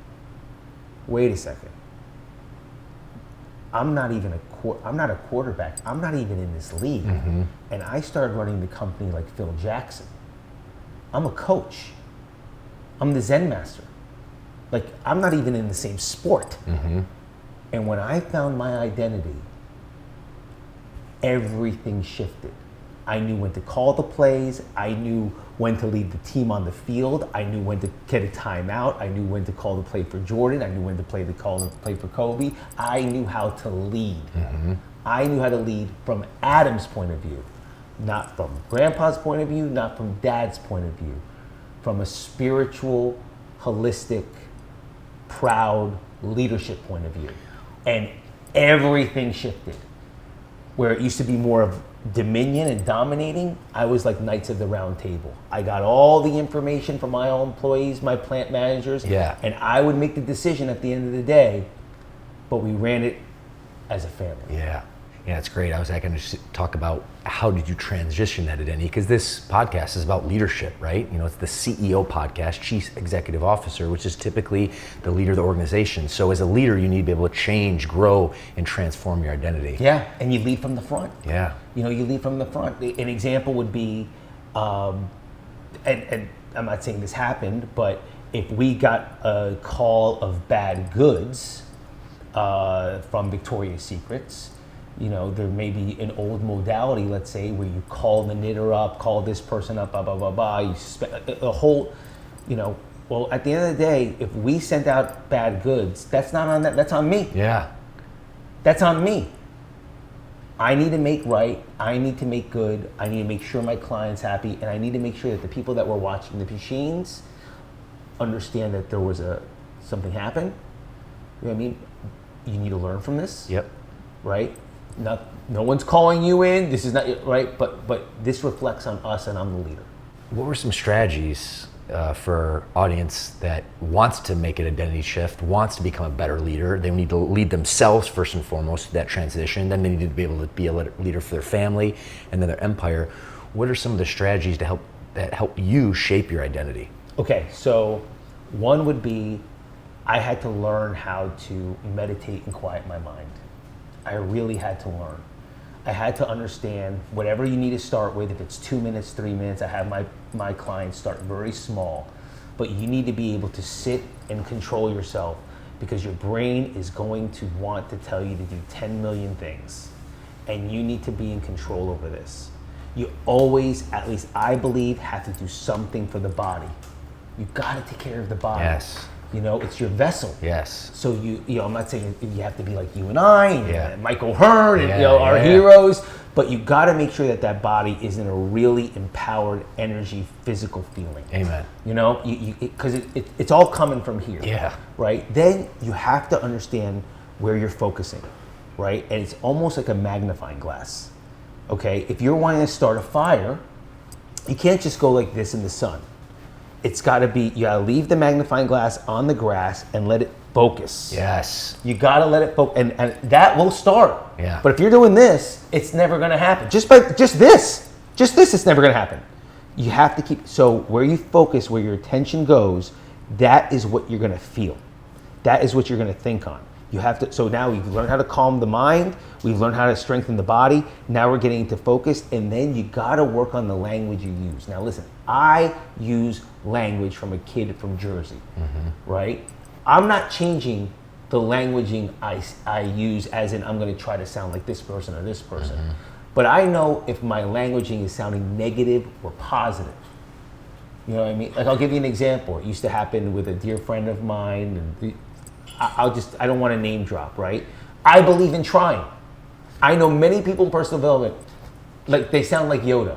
I'm not a quarterback. I'm not even in this league. And I started running the company like Phil Jackson. I'm a coach. I'm the Zen master. Like, I'm not even in the same sport. And when I found my identity, everything shifted. I knew when to call the plays. I knew when to lead the team on the field. I knew when to get a timeout. I knew when to call the play for Jordan. I knew when to call the play for Kobe. I knew how to lead. I knew how to lead from Adam's point of view, not from Grandpa's point of view, not from Dad's point of view, from a spiritual, holistic, proud leadership point of view. And everything shifted. Where it used to be more of dominion and dominating, I was like Knights of the Round Table. I got all the information from my own employees, my plant managers, and I would make the decision at the end of the day, but we ran it as a family. Yeah, it's great. I was going to talk about how did you transition that identity, because this podcast is about leadership, right? It's the CEO podcast, Chief Executive Officer, which is typically the leader of the organization. So as a leader, you need to be able to change, grow, and transform your identity. Yeah, and you lead from the front. Yeah. You lead from the front. An example would be, and I'm not saying this happened, but if we got a call of bad goods from Victoria's Secrets, there may be an old modality, let's say, where you call the knitter up, call this person up, blah, blah, blah, blah. You a whole, well, at the end of the day, if we sent out bad goods, that's not on that, that's on me. Yeah. That's on me. I need to make right, I need to make good, I need to make sure my client's happy, and I need to make sure that the people that were watching the machines understand that there was something happened. You know what I mean? You need to learn from this. Yep. Right? No one's calling you in. This is not right, but this reflects on us, and I'm the leader. What were some strategies for audience that wants to make an identity shift, wants to become a better leader? They need to lead themselves first and foremost, that transition. Then they need to be able to be a leader for their family and then their empire. What are some of the strategies that help you shape your identity? Okay, so one would be I had to learn how to meditate and quiet my mind. I really had to learn. I had to understand whatever you need to start with, if it's 2 minutes, 3 minutes, I have my clients start very small. but you need to be able to sit and control yourself, because your brain is going to want to tell you to do 10 million things, and you need to be in control over this. You always, at least I believe, have to do something for the body. You gotta take care of the body. Yes. You know, it's your vessel. Yes. So you know, I'm not saying you have to be like you and I, and Yeah. Michael Hearn, and our heroes, but you got to make sure that that body is in a really empowered energy, physical feeling. Amen. You know, because it's all coming from here. Yeah. Right. Then you have to understand where you're focusing, right? And it's almost like a magnifying glass. Okay. If you're wanting to start a fire, you can't just go like this in the sun. It's got to be, you got to leave the magnifying glass on the grass and let it focus. Yes. You got to let it focus, and that will start. Yeah. But if you're doing this, it's never going to happen. Just this, it's never going to happen. You have to keep, so where you focus, where your attention goes, that is what you're going to feel. That is what you're going to think on. You have to, so now we've learned how to calm the mind, we've learned how to strengthen the body, now we're getting into focus, and then you gotta work on the language you use. Now listen, I use language from a kid from Jersey, right? I'm not changing the languaging I use as in I'm gonna try to sound like this person or this person. But I know if my languaging is sounding negative or positive. You know what I mean? Like I'll give you an example. It used to happen with a dear friend of mine, and I don't want to name drop, right? I believe in trying. I know many people in personal development, like they sound like Yoda.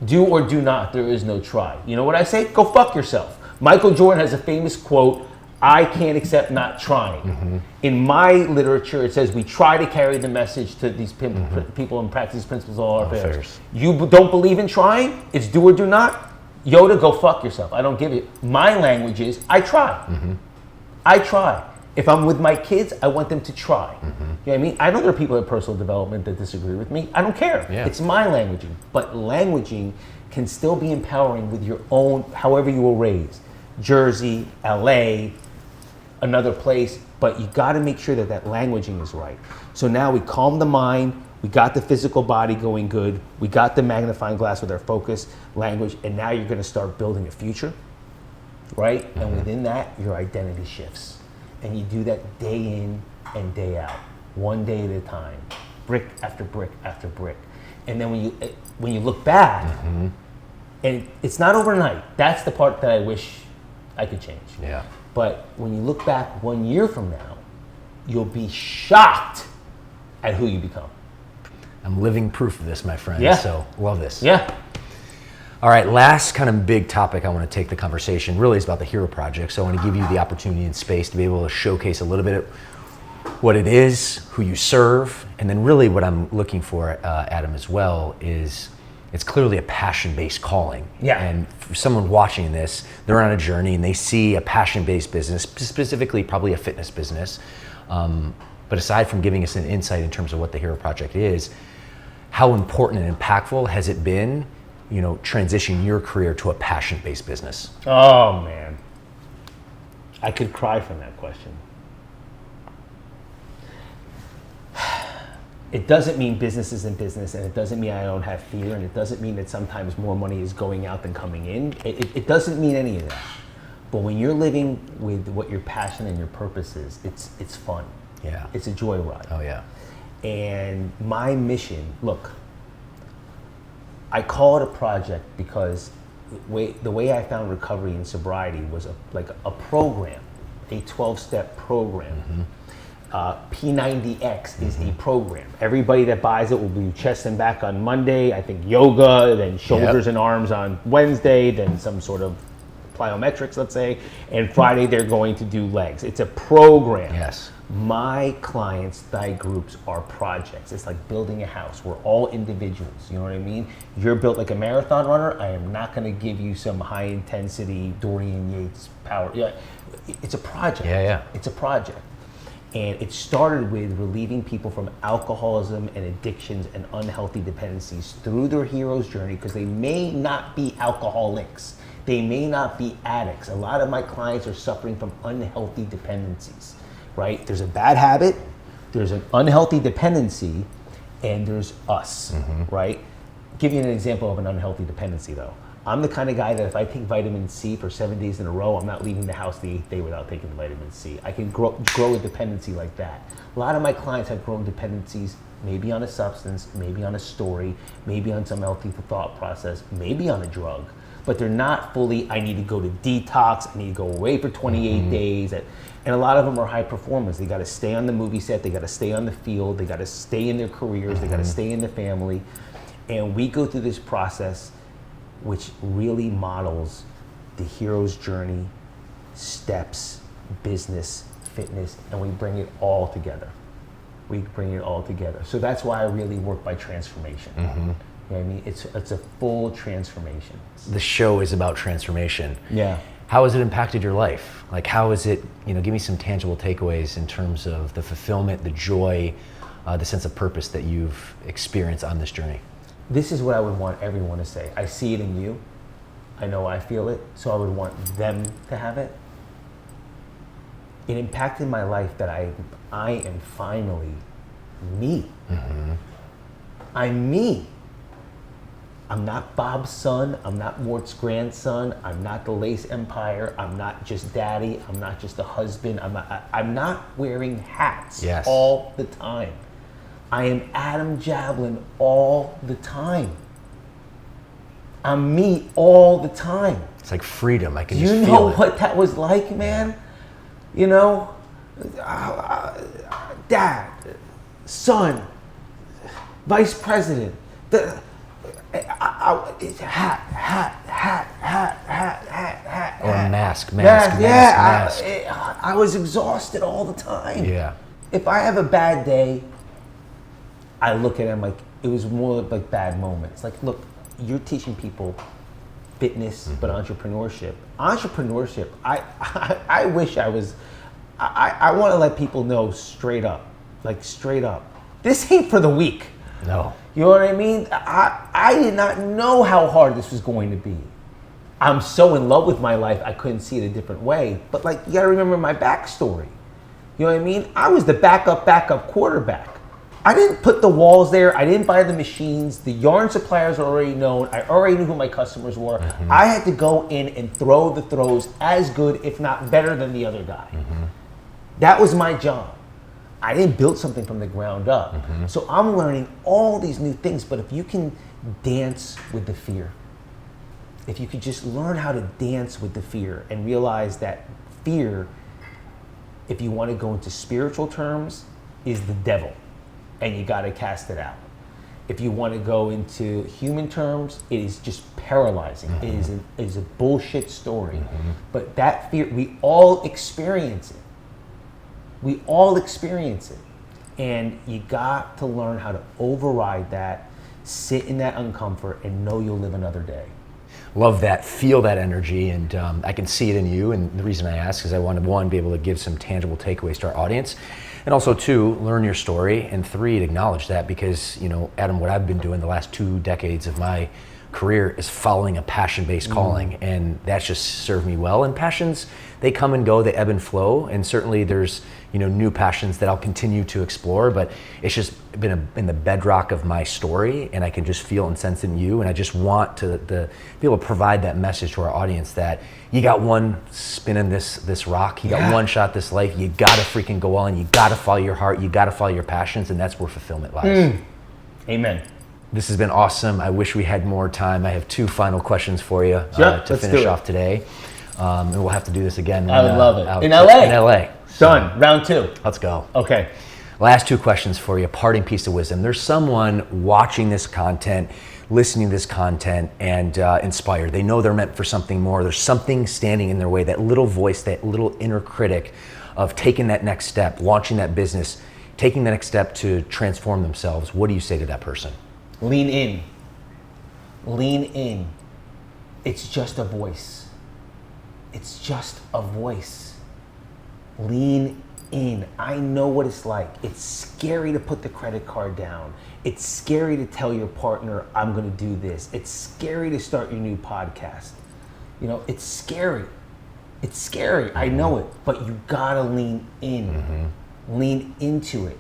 Do or do not, there is no try. You know what I say? Go fuck yourself. Michael Jordan has a famous quote, I can't accept not trying. In my literature, it says we try to carry the message to these people and practice these principles of all our affairs. You don't believe in trying? It's do or do not? Yoda, go fuck yourself. I don't give it. My language is, I try. I try. If I'm with my kids, I want them to try. You know what I mean? I know there are people in personal development that disagree with me. I don't care. Yeah. It's my languaging. But languaging can still be empowering with your own, however you were raised. Jersey, LA, another place. But you got to make sure that that languaging is right. So now we calm the mind. We got the physical body going good. We got the magnifying glass with our focus, language. And now you're going to start building a future, right? And within that, your identity shifts. And you do that day in and day out, one day at a time, brick after brick after brick. And then when you look back, and it's not overnight. That's the part that I wish I could change. Yeah. But when you look back 1 year from now, you'll be shocked at who you become. I'm living proof of this, my friend. Yeah. So love this. Yeah. All right, last kind of big topic I want to take the conversation really is about the Hero Project. So I want to give you the opportunity and space to be able to showcase a little bit of what it is, who you serve, and then really what I'm looking for, Adam, as well, is it's clearly a passion-based calling. Yeah. And for someone watching this, they're on a journey and they see a passion-based business, specifically probably a fitness business. But aside from giving us an insight in terms of what the Hero Project is, how important and impactful has it been, you know, transition your career to a passion-based business? Oh, man. I could cry from that question. It doesn't mean business isn't business, and it doesn't mean I don't have fear, and it doesn't mean that sometimes more money is going out than coming in. It doesn't mean any of that. But when you're living with what your passion and your purpose is, it's fun. Yeah. It's a joyride. Oh, yeah. And my mission, look, I call it a project because the way I found recovery and sobriety was like a program, a 12-step program. P90X is a program. Everybody that buys it will do chest and back on Monday, I think yoga, then shoulders and arms on Wednesday, then some sort of plyometrics, let's say, and Friday they're going to do legs. It's a program. Yes. My clients, thy groups, are projects. It's like building a house. We're all individuals, you know what I mean? You're built like a marathon runner. I am not gonna give you some high intensity Dorian Yates power. Yeah, it's a project. Yeah. It's a project. And it started with relieving people from alcoholism and addictions and unhealthy dependencies through their hero's journey, because they may not be alcoholics. They may not be addicts. A lot of my clients are suffering from unhealthy dependencies, right? There's a bad habit, there's an unhealthy dependency, and there's us, right? Give you an example of an unhealthy dependency though. I'm the kind of guy that if I take vitamin C for 7 days in a row, I'm not leaving the house the 8th day without taking the vitamin C. I can grow a dependency like that. A lot of my clients have grown dependencies, maybe on a substance, maybe on a story, maybe on some healthy thought process, maybe on a drug, but they're not fully, I need to go to detox, I need to go away for 28 days. And a lot of them are high performers. They got to stay on the movie set, they got to stay on the field, they got to stay in their careers, they got to stay in the family. And we go through this process which really models the hero's journey, steps, business, fitness, and we bring it all together. We bring it all together. So that's why I really work by transformation. You know what I mean? It's a full transformation. The show is about transformation. Yeah. How has it impacted your life? Like, how is it, give me some tangible takeaways in terms of the fulfillment, the joy, the sense of purpose that you've experienced on this journey. This is what I would want everyone to say. I see it in you. I know I feel it. So I would want them to have it. It impacted my life that I am finally me. I'm me. I'm not Bob's son. I'm not Mort's grandson. I'm not the Lace Empire. I'm not just daddy. I'm not just a husband. I'm not wearing hats all the time. I am Adam Jablin all the time. I'm me all the time. It's like freedom. I can Do just you feel know it. what that was like, man? You know, dad, son, vice president, hat. Or mask. I was exhausted all the time. Yeah. If I have a bad day, I look at him like it was more like bad moments. Like, look, you're teaching people fitness, but entrepreneurship. Entrepreneurship, I wish I was, I want to let people know straight up, this ain't for the weak. No. You know what I mean? I did not know how hard this was going to be. I'm so in love with my life, I couldn't see it a different way. But like, you gotta remember my backstory. You know what I mean? I was the backup quarterback. I didn't put the walls there. I didn't buy the machines. The yarn suppliers are already known. I already knew who my customers were. I had to go in and throw the throws as good, if not better than the other guy. That was my job. I didn't build something from the ground up. So I'm learning all these new things, but if you can dance with the fear, if you could just learn how to dance with the fear and realize that fear, if you want to go into spiritual terms, is the devil. And you got to cast it out. If you want to go into human terms, it is just paralyzing. It is a bullshit story. But that fear, we all experience it. We all experience it. And you got to learn how to override that, sit in that uncomfort, and know you'll live another day. Love that, feel that energy, and I can see it in you. And the reason I ask is I want to, one, be able to give some tangible takeaways to our audience, and also two, learn your story, and three, to acknowledge that, because, Adam, what I've been doing the last 2 decades of my career is following a passion-based calling, and that's just served me well. And passions, they come and go, they ebb and flow, and certainly there's new passions that I'll continue to explore, but it's just been in the bedrock of my story, and I can just feel and sense in you, and I just want to be able to provide that message to our audience that you got one spin in this rock, you got one shot this life, you gotta freaking go on, you gotta follow your heart, you gotta follow your passions, and that's where fulfillment lies. Amen. This has been awesome. I wish we had more time. I have 2 final questions for you to finish off today. And we'll have to do this again. I would love it. In LA? LA? In LA. Done. Round 2. Let's go. Okay. Last 2 questions for you. Parting piece of wisdom. There's someone watching this content, listening to this content, and inspired. They know they're meant for something more. There's something standing in their way, that little voice, that little inner critic of taking that next step, launching that business, taking the next step to transform themselves. What do you say to that person? Lean in. Lean in. It's just a voice. It's just a voice. Lean in. I know what it's like. It's scary to put the credit card down. It's scary to tell your partner, I'm going to do this. It's scary to start your new podcast. It's scary. It's scary. I know it. But you got to lean in. Lean into it.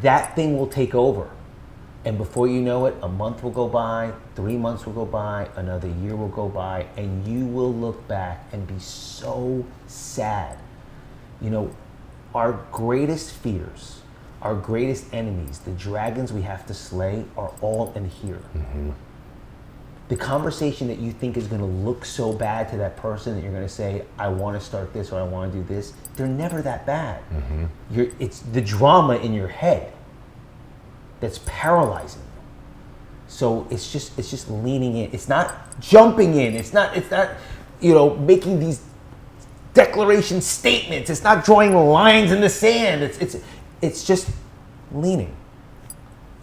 That thing will take over. And before you know it, a month will go by, 3 months will go by, another year will go by, and you will look back and be so sad. You know, our greatest fears, our greatest enemies, the dragons we have to slay are all in here. Mm-hmm. The conversation that you think is going to look so bad to that person that you're going to say, I want to start this or I want to do this, they're never that bad. Mm-hmm. It's the drama in your head that's paralyzing you. So it's just leaning in. It's not jumping in. It's not making these declaration statements. It's not drawing lines in the sand. It's just leaning.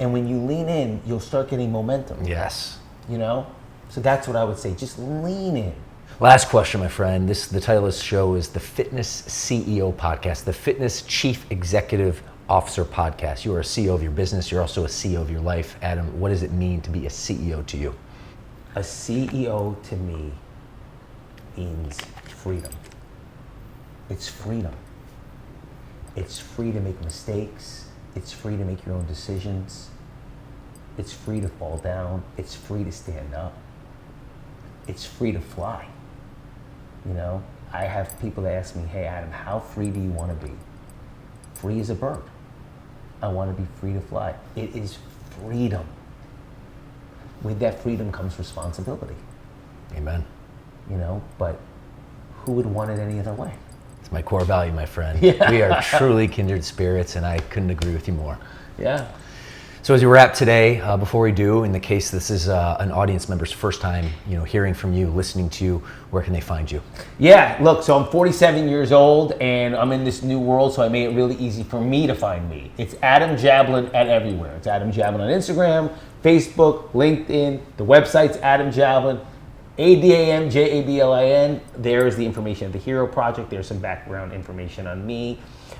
And when you lean in, you'll start getting momentum. Yes. So that's what I would say. Just lean in. Last question, my friend. The title of this show is the Fitness CEO Podcast, the Fitness Chief Executive Officer Podcast. You are a CEO of your business. You're also a CEO of your life. Adam, what does it mean to be a CEO to you? A CEO to me means freedom. It's freedom. It's free to make mistakes. It's free to make your own decisions. It's free to fall down. It's free to stand up. It's free to fly. I have people that ask me, hey, Adam, how free do you want to be? Free as a bird. I want to be free to fly. It is freedom. With that freedom comes responsibility. Amen. But who would want it any other way? It's my core value, my friend. Yeah. We are truly kindred spirits, and I couldn't agree with you more. Yeah. So as we wrap today, before we do, in the case this is an audience member's first time, hearing from you, listening to you, where can they find you? Yeah, look, so I'm 47 years old and I'm in this new world, so I made it really easy for me to find me. It's Adam Jablin at everywhere. It's Adam Jablin on Instagram, Facebook, LinkedIn. The website's Adam Jablin, ADAMJABLIN. There's the information of the Hero Project. There's some background information on me.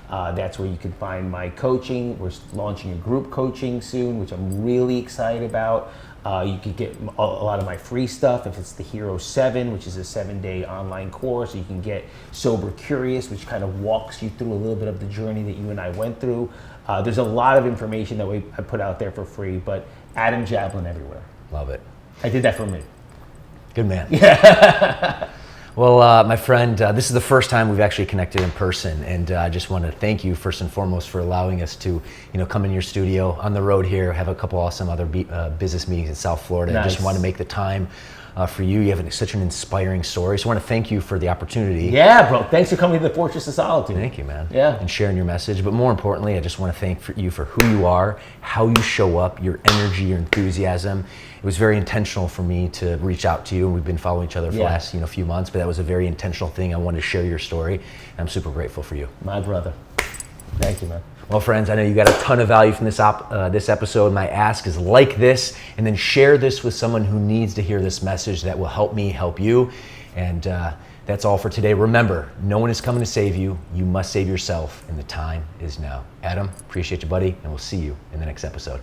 That's where you can find my coaching. We're launching a group coaching soon, which I'm really excited about. You can get a lot of my free stuff if it's the Hero 7, which is a 7-day online course. You can get Sober Curious, which kind of walks you through a little bit of the journey that you and I went through. There's a lot of information that I put out there for free, but Adam Jablin everywhere. Love it. I did that for me. Good man. Yeah. Well, my friend, this is the first time we've actually connected in person, and I just want to thank you first and foremost for allowing us to, come in your studio on the road here, have a couple awesome other business meetings in South Florida. Nice. I just want to make the time for you. You have such an inspiring story, so I want to thank you for the opportunity. Yeah, bro. Thanks for coming to the Fortress of Solitude. Thank you, man. Yeah. And sharing your message, but more importantly, I just want to thank you for who you are, how you show up, your energy, your enthusiasm. It was very intentional for me to reach out to you, and we've been following each other for the last few months, but that was a very intentional thing. I wanted to share your story, and I'm super grateful for you. My brother. Thank you, man. Well, friends, I know you got a ton of value from this episode. My ask is like this, and then share this with someone who needs to hear this message that will help me help you. And that's all for today. Remember, no one is coming to save you. You must save yourself, and the time is now. Adam, appreciate you, buddy, and we'll see you in the next episode.